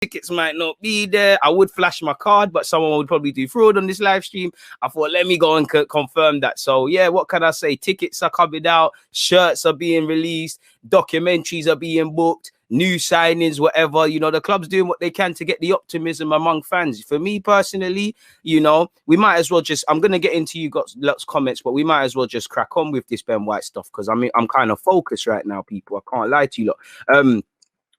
tickets might not be there. I would flash my card, but someone would probably do fraud on this live stream. I thought, let me go and confirm that. So yeah, what can I say? Tickets are coming out, shirts are being released, documentaries are being booked, new signings, whatever. You know, the club's doing what they can to get the optimism among fans. For me personally, you know, we might as well just, I'm going to get into you got lots of comments, but we might as well just crack on with this Ben White stuff, because I mean, I'm kind of focused right now, people. I can't lie to you lot.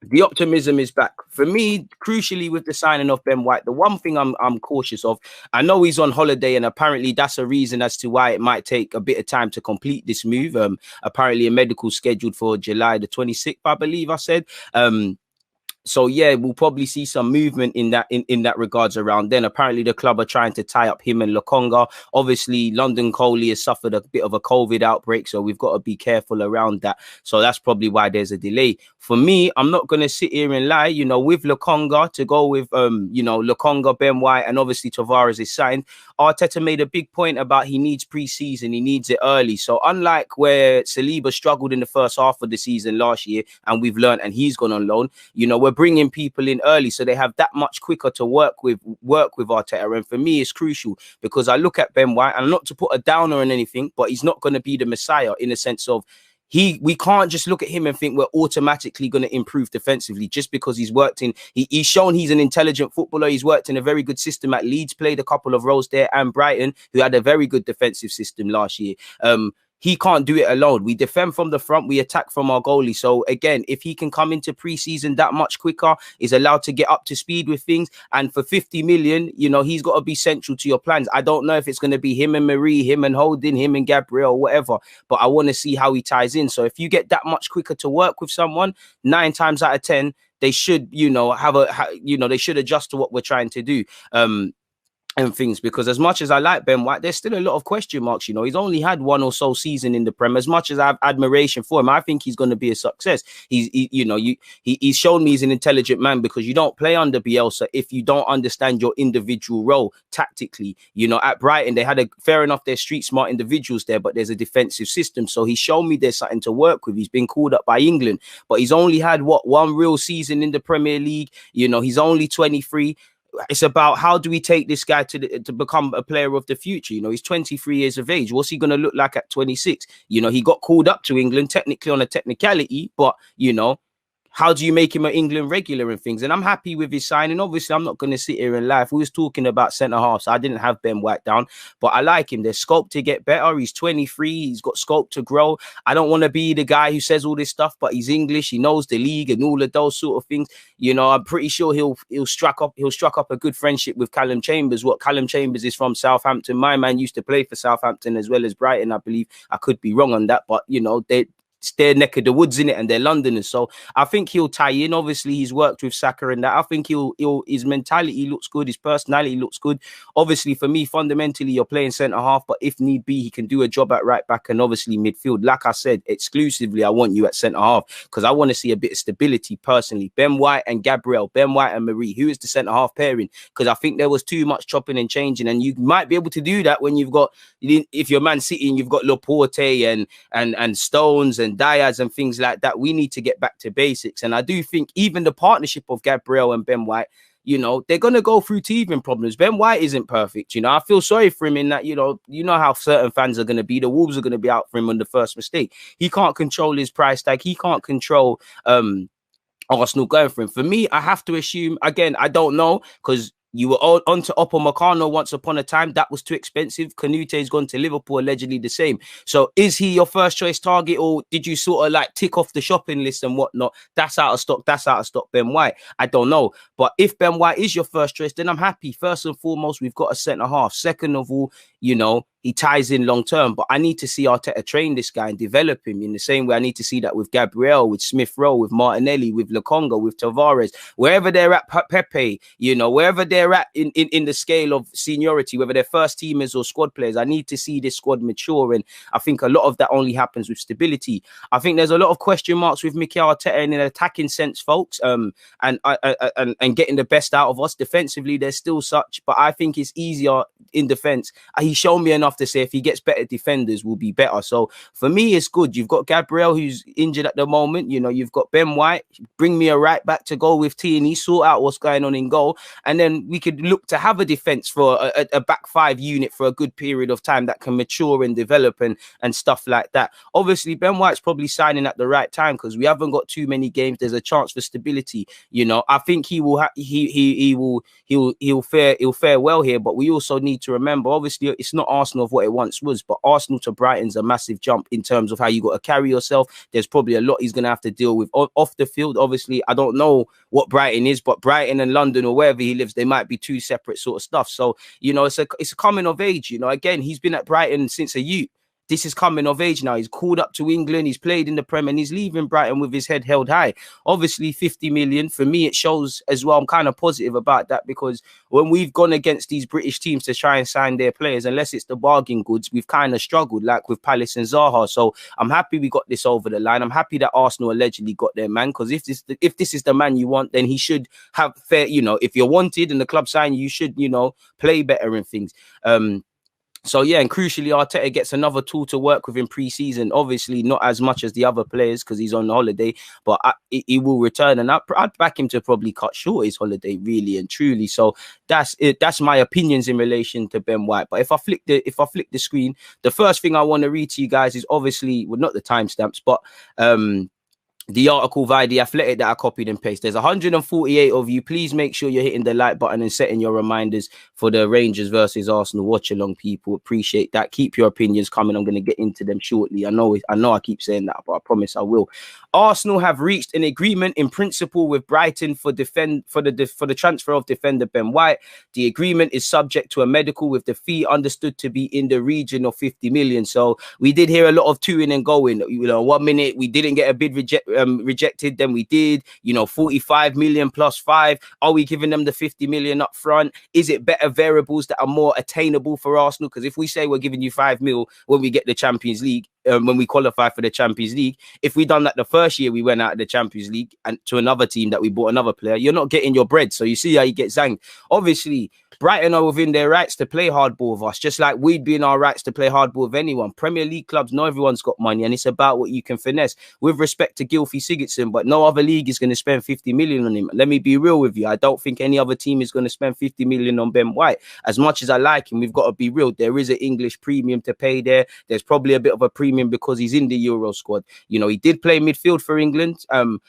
The optimism is back. For me, crucially, with the signing of Ben White, the one thing I'm cautious of, I know he's on holiday, and apparently that's a reason as to why it might take a bit of time to complete this move. Apparently a medical scheduled for July the 26th, I believe I said. So yeah, we'll probably see some movement in that regards around then. Apparently the club are trying to tie up him and Lokonga. Obviously London Coley has suffered a bit of a COVID outbreak, so we've got to be careful around that. So that's probably why there's a delay. For me, I'm not going to sit here and lie, you know, with Lokonga to go with you know, Lokonga, Ben White, and obviously Tavares is signed. Arteta made a big point about he needs pre-season, he needs it early. So unlike where Saliba struggled in the first half of the season last year, and we've learned, and he's gone on loan, you know, we're bringing people in early, so they have that much quicker to work with Arteta. And for me, it's crucial, because I look at Ben White, and not to put a downer on anything, but he's not going to be the Messiah in the sense of we can't just look at him and think we're automatically going to improve defensively just because he's worked in, he's shown he's an intelligent footballer. He's worked in a very good system at Leeds, played a couple of roles there, and Brighton, who had a very good defensive system last year. He can't do it alone. We defend from the front, we attack from our goalie. So again, if he can come into pre-season that much quicker, is allowed to get up to speed with things, and for 50 million, you know, he's got to be central to your plans. I don't know if it's going to be him and Marie, him and Holding, him and Gabriel, whatever, but I want to see how he ties in. So if you get that much quicker to work with someone, 9 times out of 10, they should, you know, they should adjust to what we're trying to do. And things, because as much as I like Ben White, there's still a lot of question marks. You know, he's only had one or so season in the Prem. As much as I have admiration for him, I think he's going to be a success. He's shown me he's an intelligent man, because you don't play under Bielsa if you don't understand your individual role tactically. You know, at Brighton, they had fair enough, they're street smart individuals there, but there's a defensive system. So he's shown me there's something to work with. He's been called up by England, but he's only had one real season in the Premier League. You know, he's only 23. It's about how do we take this guy to become a player of the future. You know, he's 23 years of age. What's he going to look like at 26? You know, he got called up to England technically on a technicality, but, you know, how do you make him an England regular and things? And I'm happy with his signing. Obviously, I'm not going to sit here and lie. We was talking about centre-half, so I didn't have Ben White down, but I like him. There's scope to get better. He's 23. He's got scope to grow. I don't want to be the guy who says all this stuff, but he's English. He knows the league and all of those sort of things. You know, I'm pretty sure he'll struck up a good friendship with Callum Chambers. What Callum Chambers is from Southampton. My man used to play for Southampton as well as Brighton, I believe. I could be wrong on that, but, you know, it's their neck of the woods, in it, and they're Londoners. So I think he'll tie in. Obviously, he's worked with Saka and that. I think his mentality looks good. His personality looks good. Obviously, for me, fundamentally, you're playing centre half, but if need be, he can do a job at right back and obviously midfield. Like I said, exclusively, I want you at centre half, because I want to see a bit of stability personally. Ben White and Gabriel, Ben White and Marie. Who is the centre half pairing? Because I think there was too much chopping and changing, and you might be able to do that when you've got, if you're Man City and you've got Laporte and Stones and Diaz and things like that. We need to get back to basics. And I do think even the partnership of Gabriel and Ben White, you know, they're going to go through teething problems. Ben White isn't perfect. You know, I feel sorry for him in that, you know how certain fans are going to be. The Wolves are going to be out for him on the first mistake. He can't control his price tag. He can't control Arsenal going for him. For me, I have to assume, again, I don't know, because you were on to Upamecano once upon a time. That was too expensive. Canute's gone to Liverpool, allegedly the same. So is he your first choice target, or did you sort of like tick off the shopping list and whatnot? That's out of stock. That's out of stock, Ben White. I don't know. But if Ben White is your first choice, then I'm happy. First and foremost, we've got a centre half. Second of all, you know, he ties in long term, but I need to see Arteta train this guy and develop him in the same way I need to see that with Gabriel, with Smith Rowe, with Martinelli, with Lokonga, with Tavares, wherever they're at, Pepe, you know, wherever they're at in the scale of seniority, whether they're first teamers or squad players. I need to see this squad mature, and I think a lot of that only happens with stability. I think there's a lot of question marks with Mikel Arteta in an attacking sense, folks, and getting the best out of us. Defensively, there's still such, but I think it's easier in defence. He's shown me enough enough to say if he gets better defenders, will be better. So for me, it's good. You've got Gabriel, who's injured at the moment. You know, you've got Ben White. Bring me a right back to go with Tierney, sort out what's going on in goal, and then we could look to have a defense for a back five unit for a good period of time that can mature and develop and stuff like that. Obviously, Ben White's probably signing at the right time because we haven't got too many games. There's a chance for stability. You know, I think he'll fare well here. But we also need to remember, obviously, it's not Arsenal of what it once was, but Arsenal to Brighton's a massive jump in terms of how you got to carry yourself. There's probably a lot he's going to have to deal with off the field. Obviously, I don't know what Brighton is, but Brighton and London or wherever he lives, they might be two separate sort of stuff. So, you know, it's a coming of age. You know, again, he's been at Brighton since a youth. This is coming of age now. He's called up to England. He's played in the Prem and he's leaving Brighton with his head held high. Obviously, 50 million. For me, it shows as well. I'm kind of positive about that because when we've gone against these British teams to try and sign their players, unless it's the bargain goods, we've kind of struggled, like with Palace and Zaha. So I'm happy we got this over the line. I'm happy that Arsenal allegedly got their man, because if this is the man you want, then he should have fair, you know, if you're wanted and the club sign you, should, you know, play better and things. So, yeah, and crucially, Arteta gets another tool to work with in pre-season. Obviously, not as much as the other players because he's on holiday, but he will return. And I'd back him to probably cut short his holiday, really and truly. So that's it. That's my opinions in relation to Ben White. But if I flick the screen, the first thing I want to read to you guys is obviously, well, not the timestamps, but the article via The Athletic that I copied and pasted. There's 148 of you. Please make sure you're hitting the like button and setting your reminders for the Rangers versus Arsenal watch along, people. Appreciate that. Keep your opinions coming. I'm going to get into them shortly. I know I keep saying that, but I promise I will. Arsenal have reached an agreement in principle with Brighton for the transfer of defender Ben White. The agreement is subject to a medical, with the fee understood to be in the region of 50 million. So we did hear a lot of toing and going. You know, 1 minute we didn't get a bid rejected, then we did, you know, 45 million plus 5. Are we giving them the 50 million up front? Is it better variables that are more attainable for Arsenal? Because if we say we're giving you 5 mil when we get the Champions League, when we qualify for the Champions League, if we done that the first year we went out of the Champions League and to another team that we bought another player, you're not getting your bread. So you see how you get zanged. Obviously, Brighton are within their rights to play hardball with us, just like we'd be in our rights to play hardball with anyone. Premier League clubs know everyone's got money, and it's about what you can finesse. With respect to Gylfi Sigurdsson, but no other league is going to spend 50 million on him. Let me be real with you. I don't think any other team is going to spend 50 million on Ben White. As much as I like him, we've got to be real. There is an English premium to pay there. There's probably a bit of a premium because he's in the Euro squad. You know, he did play midfield for England. And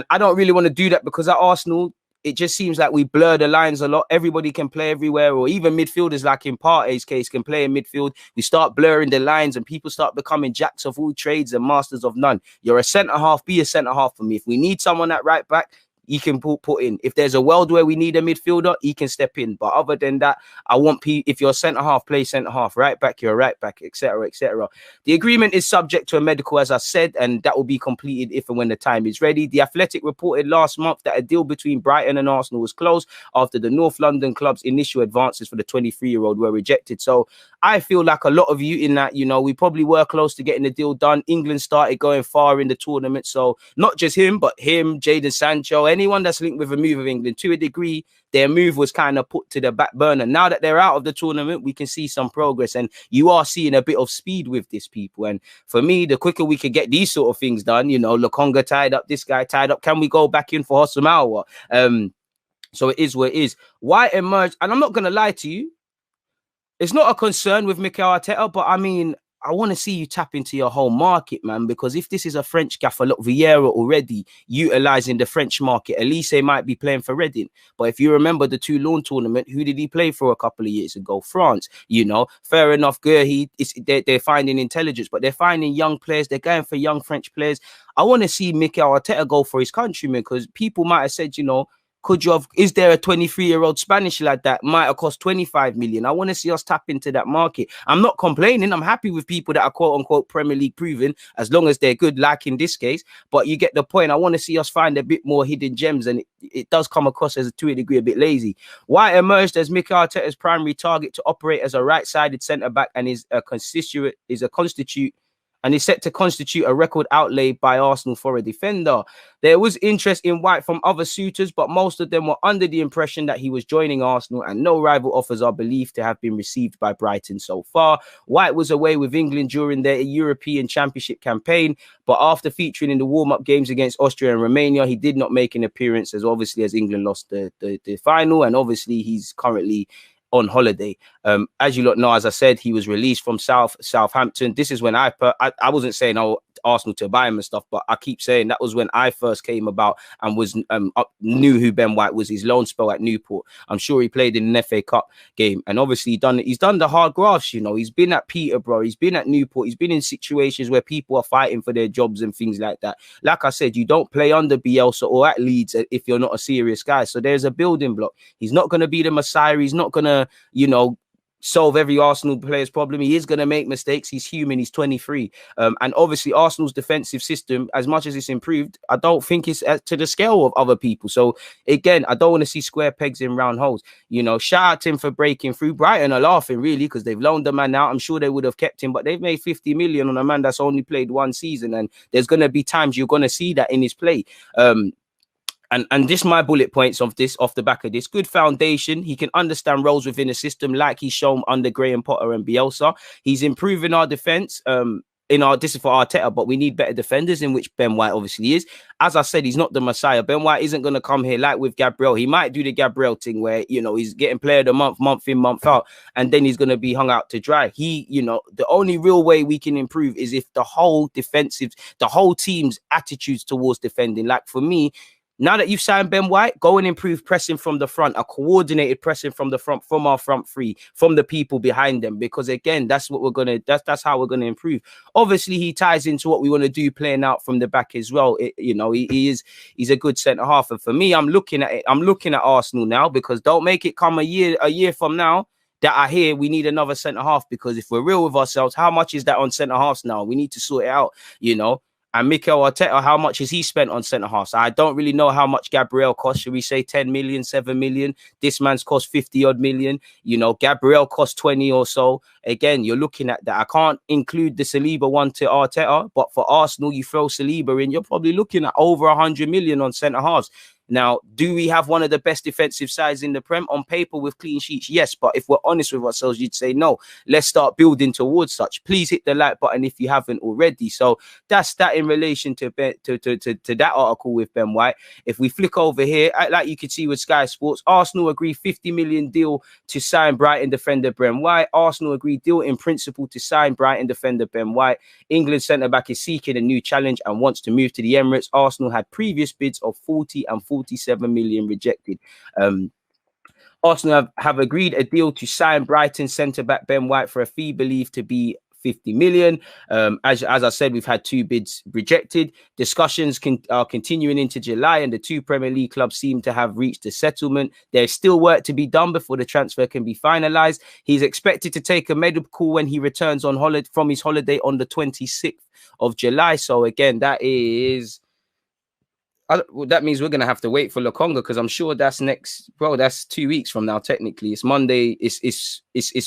I don't really want to do that because at Arsenal, it just seems like we blur the lines a lot. Everybody can play everywhere, or even midfielders like in Partey's case can play in midfield. We start blurring the lines and people start becoming jacks of all trades and masters of none. You're a centre-half, be a centre-half for me. If we need someone at right back, he can put in. If there's a world where we need a midfielder, he can step in. But other than that, I want if you're centre half, play centre half. Right back, you're a right back, etc., etc. The agreement is subject to a medical, as I said, and that will be completed if and when the time is ready. The Athletic reported last month that a deal between Brighton and Arsenal was closed after the North London club's initial advances for the 23-year-old were rejected. So I feel like a lot of you in that, you know, we probably were close to getting the deal done. England started going far in the tournament. So not just him, but him, Jadon Sancho, anyone that's linked with a move of England, to a degree, their move was kind of put to the back burner. Now that they're out of the tournament, we can see some progress, and you are seeing a bit of speed with this, people. And for me, the quicker we could get these sort of things done, you know, Lokonga tied up, this guy tied up, can we go back in for Hossam? So it is what it is. White emerged, and I'm not going to lie to you, it's not a concern with Mikel Arteta, but I mean, I want to see you tap into your whole market, man, because if this is a French gaffer, look, Vieira already utilising the French market. Elise might be playing for Reading. But if you remember the Toulon tournament, who did he play for a couple of years ago? France. You know, fair enough, Gurhi, they're finding intelligence, but they're finding young players. They're going for young French players. I want to see Mikel Arteta go for his countrymen, because people might have said, you know, is there a 23-year-old Spanish lad that might have cost 25 million? I want to see us tap into that market. I'm not complaining. I'm happy with people that are quote unquote Premier League proven, as long as they're good, like in this case. But you get the point. I want to see us find a bit more hidden gems, and it does come across as, to a degree, a bit lazy. White emerged as Mikel Arteta's primary target to operate as a right-sided centre-back and is a constituent and is set to constitute a record outlay by Arsenal for a defender. There was interest in White from other suitors, but most of them were under the impression that he was joining Arsenal, and no rival offers are believed to have been received by Brighton so far. White was away with England during their European Championship campaign, but after featuring in the warm-up games against Austria and Romania, he did not make an appearance, as England lost the final, and obviously he's currently on holiday. As you lot know, as I said, he was released from Southampton. This is when I wasn't saying Arsenal to buy him and stuff, but I keep saying that was when I first came about and was knew who Ben White was. His loan spell at Newport. I'm sure he played in an FA Cup game, and obviously he's done the hard grafts. You know, he's been at Peterborough, he's been at Newport, he's been in situations where people are fighting for their jobs and things like that. Like I said, you don't play under Bielsa or at Leeds if you're not a serious guy. So there's a building block. He's not going to be the Messiah. He's not going to, you know, solve every Arsenal player's problem. He is going to make mistakes. He's human. He's 23. And obviously Arsenal's defensive system, as much as it's improved, I don't think it's to the scale of other people. So again, I don't want to see square pegs in round holes. You know, shout out to him for breaking through. Brighton are laughing really because they've loaned the man out. I'm sure they would have kept him, but they've made 50 million on a man that's only played one season. And there's going to be times you're going to see that in his play. And this my bullet points of this off the back of this. Good foundation. He can understand roles within the system like he's shown under Graham Potter and Bielsa. He's improving our defense. This is for Arteta, but we need better defenders, in which Ben White obviously is. As I said, he's not the Messiah. Ben White isn't going to come here like with Gabriel. He might do the Gabriel thing where, you know, he's getting player of the month in, month out, and then he's going to be hung out to dry. You know, the only real way we can improve is if the whole team's attitudes towards defending. Like for me, now that you've signed Ben White, go and improve pressing from the front, a coordinated pressing from the front, from our front three, from the people behind them. Because again, that's how we're gonna improve. Obviously, he ties into what we want to do, playing out from the back as well. He's a good centre half. And for me, I'm looking at Arsenal now, because don't make it come a year from now that I hear we need another centre half. Because if we're real with ourselves, how much is that on centre halves now? We need to sort it out, you know. And Mikel Arteta, how much has he spent on centre halves? I don't really know how much Gabriel cost. Should we say 10 million, 7 million? This man's cost 50 odd million. You know, Gabriel cost 20 or so. Again, you're looking at that. I can't include the Saliba one to Arteta, but for Arsenal, you throw Saliba in, you're probably looking at over 100 million on centre halves. Now, do we have one of the best defensive sides in the Prem? On paper with clean sheets, yes. But if we're honest with ourselves, you'd say no. Let's start building towards such. Please hit the like button if you haven't already. So that's that in relation to that article with Ben White. If we flick over here, like you can see with Sky Sports, Arsenal agree 50 million deal to sign Brighton defender Ben White. Arsenal agree deal in principle to sign Brighton defender Ben White. England centre-back is seeking a new challenge and wants to move to the Emirates. Arsenal had previous bids of 40 and 47 million rejected. Arsenal have agreed a deal to sign Brighton centre-back Ben White for a fee believed to be 50 million. As I said, we've had 2 bids rejected. Discussions are continuing into July, and the 2 Premier League clubs seem to have reached a settlement. There's still work to be done before the transfer can be finalised. He's expected to take a medical when he returns on holiday from his holiday on the 26th of July. So again, that means we're going to have to wait for Lokonga, because I'm sure that's that's 2 weeks from now. Technically, it's Monday. It's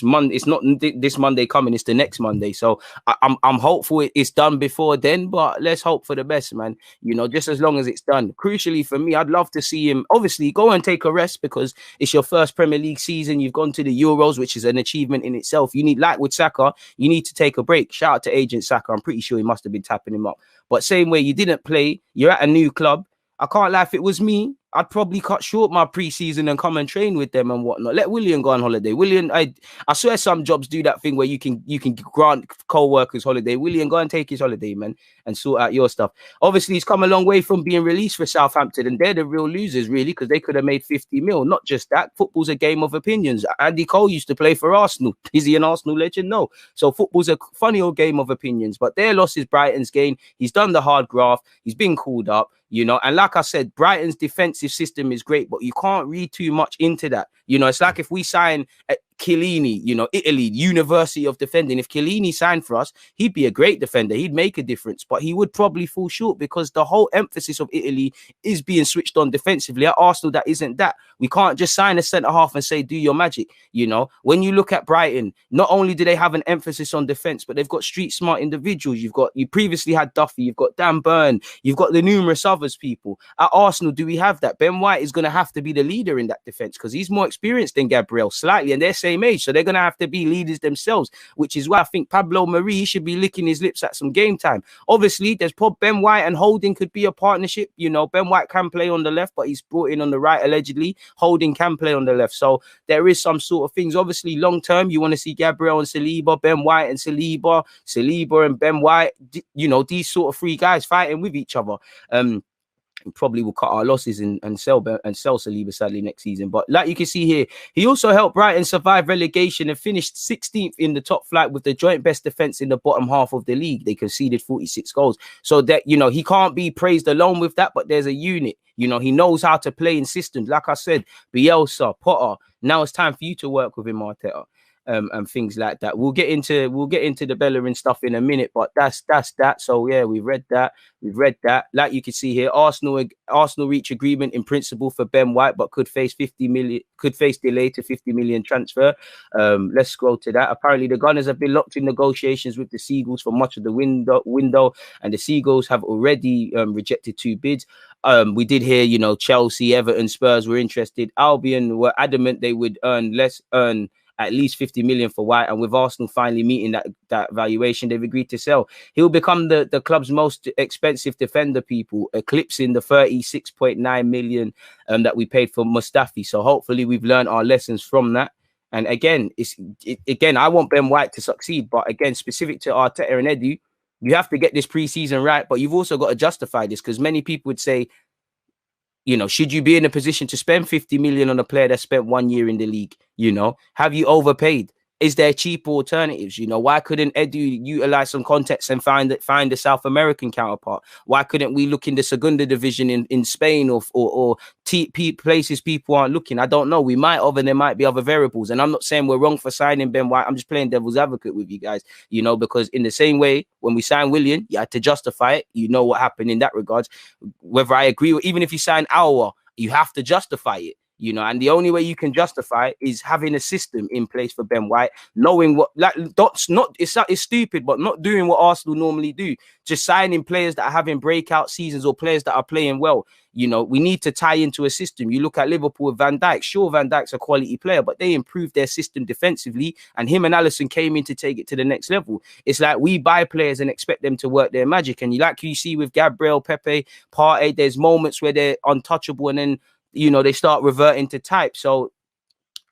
Monday. It's not this Monday coming. It's the next Monday. So I'm hopeful it's done before then. But let's hope for the best, man. You know, just as long as it's done. Crucially for me, I'd love to see him obviously go and take a rest, because it's your first Premier League season. You've gone to the Euros, which is an achievement in itself. You need, like with Saka, you need to take a break. Shout out to Agent Saka. I'm pretty sure he must have been tapping him up. But same way, you didn't play. You're at a new club. I can't lie, if it was me, I'd probably cut short my pre-season and come and train with them and whatnot. Let William go on holiday. William, I swear some jobs do that thing where you can grant co-workers holiday. William, go and take his holiday, man, and sort out your stuff. Obviously, he's come a long way from being released for Southampton, and they're the real losers, really, because they could have made 50 mil. Not just that, football's a game of opinions. Andy Cole used to play for Arsenal. Is he an Arsenal legend? No. So football's a funny old game of opinions, but their loss is Brighton's gain. He's done the hard graft. He's been called up. You know, and like I said, Brighton's defensive system is great, but you can't read too much into that. You know, it's like if we sign Chiellini, you know, Italy, University of Defending. If Chiellini signed for us, he'd be a great defender. He'd make a difference, but he would probably fall short because the whole emphasis of Italy is being switched on defensively. At Arsenal, that isn't that. We can't just sign a centre half and say, do your magic. You know, when you look at Brighton, not only do they have an emphasis on defence, but they've got street smart individuals. You previously had Duffy, you've got Dan Burn, you've got the numerous others people. At Arsenal, do we have that? Ben White is going to have to be the leader in that defence because he's more experienced than Gabriel slightly, and they're same age, so they're going to have to be leaders themselves, which is why I think Pablo Mari should be licking his lips at some game time. Obviously, there's Ben White and Holding could be a partnership. You know, Ben White can play on the left, but he's brought in on the right allegedly. Holding can play on the left, so there is some sort of things. Obviously, long term, you want to see Gabriel and Saliba, Ben White and Saliba and Ben White. You know, these sort of three guys fighting with each other. Probably will cut our losses and sell Saliba sadly next season. But like you can see here, he also helped Brighton survive relegation and finished 16th in the top flight with the joint best defense in the bottom half of the league. They conceded 46 goals. So that, you know, he can't be praised alone with that, but there's a unit. You know, he knows how to play in systems. Like I said, Bielsa, Potter. Now it's time for you to work with him, Arteta. And things like that. We'll get into the Bellerin stuff in a minute, but that's that. So yeah, we've read that. Like you can see here, Arsenal reach agreement in principle for Ben White, but could face delay to 50 million transfer. Let's scroll to that. Apparently, the Gunners have been locked in negotiations with the Seagulls for much of the window, and the Seagulls have already rejected 2 bids. We did hear, you know, Chelsea, Everton, Spurs were interested. Albion were adamant they would earn at least 50 million for White, and with Arsenal finally meeting that valuation, they've agreed to sell. He'll become the club's most expensive defender, people, eclipsing the 36.9 million that we paid for Mustafi. So hopefully we've learned our lessons from that. And again, I want Ben White to succeed, but again, specific to Arteta and Edu, you have to get this preseason right, but you've also got to justify this, because many people would say, you know, should you be in a position to spend 50 million on a player that spent 1 year in the league? You know, have you overpaid? Is there cheaper alternatives? You know, why couldn't Edu utilize some context and find the South American counterpart? Why couldn't we look in the Segunda division in Spain or places people aren't looking? I don't know. We might have, and there might be other variables. And I'm not saying we're wrong for signing Ben White. I'm just playing devil's advocate with you guys, you know, because in the same way, when we signed Willian, you had to justify it. You know what happened in that regards. Whether I agree with, even if you sign Aouar, you have to justify it. You know, and the only way you can justify it is having a system in place for Ben White, knowing what, like, it's stupid, but not doing what Arsenal normally do, just signing players that are having breakout seasons or players that are playing well. You know, we need to tie into a system. You look at Liverpool with Van Dijk. Sure, Van Dijk's a quality player, but they improved their system defensively, and him and Alisson came in to take it to the next level. It's like we buy players and expect them to work their magic. And you see with Gabriel, Pepe, Partey, there's moments where they're untouchable, and then, you know, they start reverting to type. So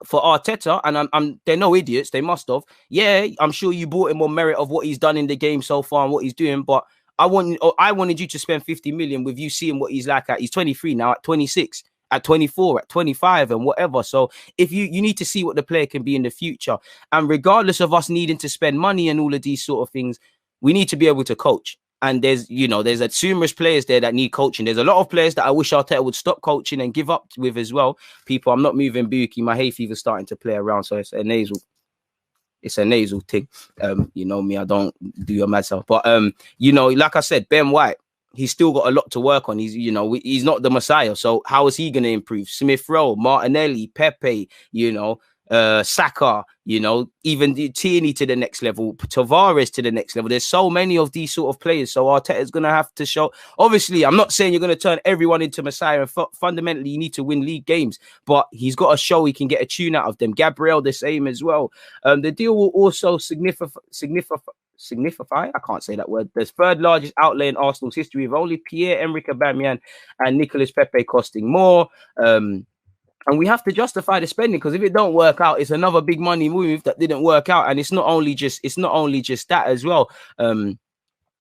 for Arteta, and they're no idiots, they must have. Yeah, I'm sure you bought him on merit of what he's done in the game so far and what he's doing, but I wanted you to spend 50 million with you seeing what he's like at. He's 23 now, at 26, at 24, at 25, and whatever. So if you need to see what the player can be in the future, and regardless of us needing to spend money and all of these sort of things, we need to be able to coach. And there's numerous players there that need coaching. There's a lot of players that I wish Arteta would stop coaching and give up with as well. People, I'm not moving Buki. My hay fever's starting to play around, so it's a nasal thing. You know me, I don't do your mad self. But you know, like I said, Ben White, he's still got a lot to work on. He's not the Messiah. So how is he going to improve? Smith Rowe, Martinelli, Pepe, you know, Saka, you know, even Tierney to the next level, Tavares to the next level. There's so many of these sort of players. So Arteta's going to have to show. Obviously, I'm not saying you're going to turn everyone into Messiah. And fundamentally, you need to win league games. But he's got to show he can get a tune out of them. Gabriel, the same as well. The deal will also signify, I can't say that word, the third largest outlay in Arsenal's history, with only Pierre-Emerick Aubameyang and Nicolas Pepe costing more. And we have to justify the spending, because if it don't work out, it's another big money move that didn't work out. And it's not only just that as well.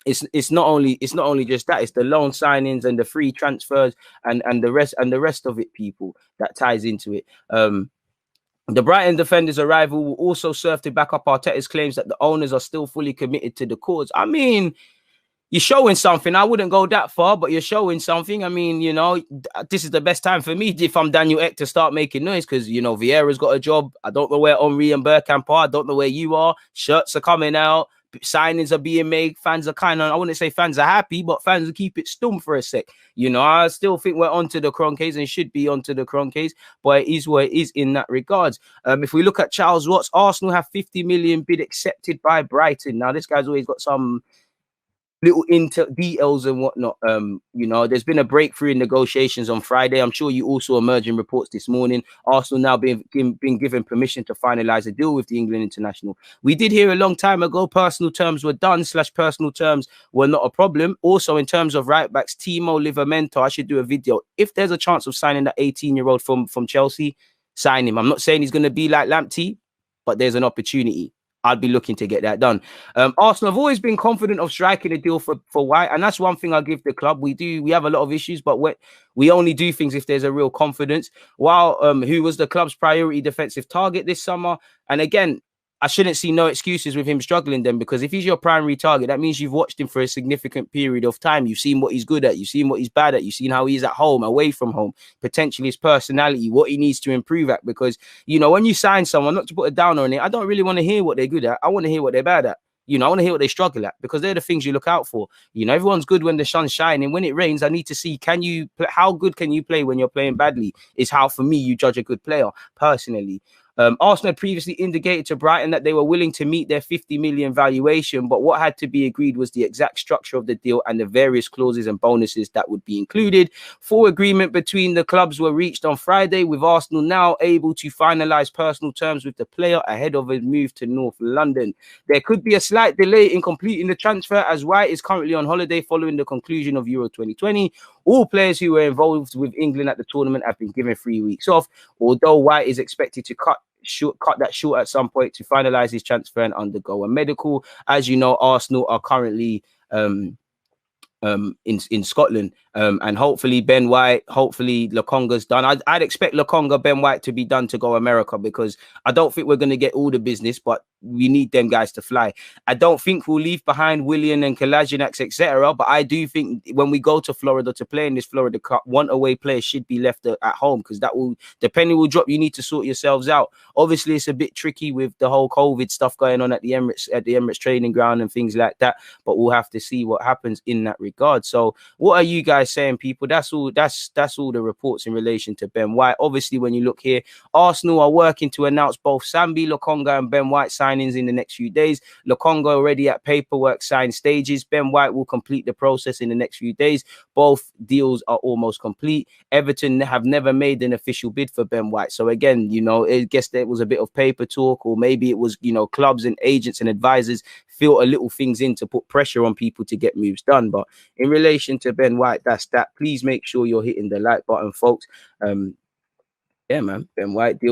It's not only just that, it's the loan signings and the free transfers and the rest of it, people, that ties into it. The Brighton defender's arrival will also serve to back up Arteta's claims that the owners are still fully committed to the cause. I mean, you're showing something. I wouldn't go that far, but you're showing something. I mean, you know, this is the best time for me if I'm Daniel Ek to start making noise because, you know, Vieira's got a job. I don't know where Henry and Bergkamp are. I don't know where you are. Shirts are coming out. Signings are being made. Fans are kind of, I wouldn't say fans are happy, but fans will keep it stum for a sec. You know, I still think we're onto the Kroenkes and should be onto the Kroenkes, but it is what it is in that regards. If we look at Charles Watts, Arsenal have 50 million bid accepted by Brighton. Now, this guy's always got some little details and whatnot. You know, there's been a breakthrough in negotiations on Friday. I'm sure you also emerging reports this morning. Arsenal now being given permission to finalize a deal with the England international. We did hear a long time ago personal terms were done / personal terms were not a problem. Also, in terms of right backs, Timo Livramento, I should do a video. If there's a chance of signing that 18-year-old from Chelsea, sign him. I'm not saying he's going to be like Lamptey, but there's an opportunity. I'd be looking to get that done. Arsenal have always been confident of striking a deal for White, and that's one thing I give the club. We have a lot of issues, but we only do things if there's a real confidence. While who was the club's priority defensive target this summer, and again, I shouldn't see no excuses with him struggling then, because if he's your primary target, that means you've watched him for a significant period of time. You've seen what he's good at. You've seen what he's bad at. You've seen how he's at home, away from home, potentially his personality, what he needs to improve at. Because, you know, when you sign someone, not to put a downer on it, I don't really want to hear what they're good at. I want to hear what they're bad at. You know, I want to hear what they struggle at, because they're the things you look out for. You know, everyone's good when the sun's shining. When it rains, I need to see, how good can you play when you're playing badly, is how, for me, you judge a good player, personally. Arsenal previously indicated to Brighton that they were willing to meet their 50 million valuation, but what had to be agreed was the exact structure of the deal and the various clauses and bonuses that would be included. Full agreement between the clubs were reached on Friday, with Arsenal now able to finalise personal terms with the player ahead of a move to North London. There could be a slight delay in completing the transfer, as White is currently on holiday following the conclusion of Euro 2020. All players who were involved with England at the tournament have been given 3 weeks off, although White is expected to cut that short at some point to finalize his transfer and undergo a medical. As you know, Arsenal are currently in Scotland, and hopefully Ben White, hopefully Lokonga's done. I'd expect Lokonga, Ben White to be done to go America, because I don't think we're going to get all the business, but we need them guys to fly. I don't think we'll leave behind Willian and Kolasinac, etc. But I do think when we go to Florida to play in this Florida Cup, one away player should be left at home, because that will, the penny will drop. You need to sort yourselves out. Obviously, it's a bit tricky with the whole COVID stuff going on at the Emirates training ground and things like that. But we'll have to see what happens in that regard. So, what are you guys saying, people? That's all. That's all the reports in relation to Ben White. Obviously, when you look here, Arsenal are working to announce both Sambi Lokonga and Ben White signings in the next few days. Lokonga already at paperwork signed stages. Ben White will complete the process in the next few days. Both deals are almost complete. Everton have never made an official bid for Ben White. So again, you know, I guess there was a bit of paper talk, or maybe it was, you know, clubs and agents and advisors filter little things in to put pressure on people to get moves done. But in relation to Ben White, that's that. Please make sure you're hitting the like button, folks. Yeah, man. Ben White, deal with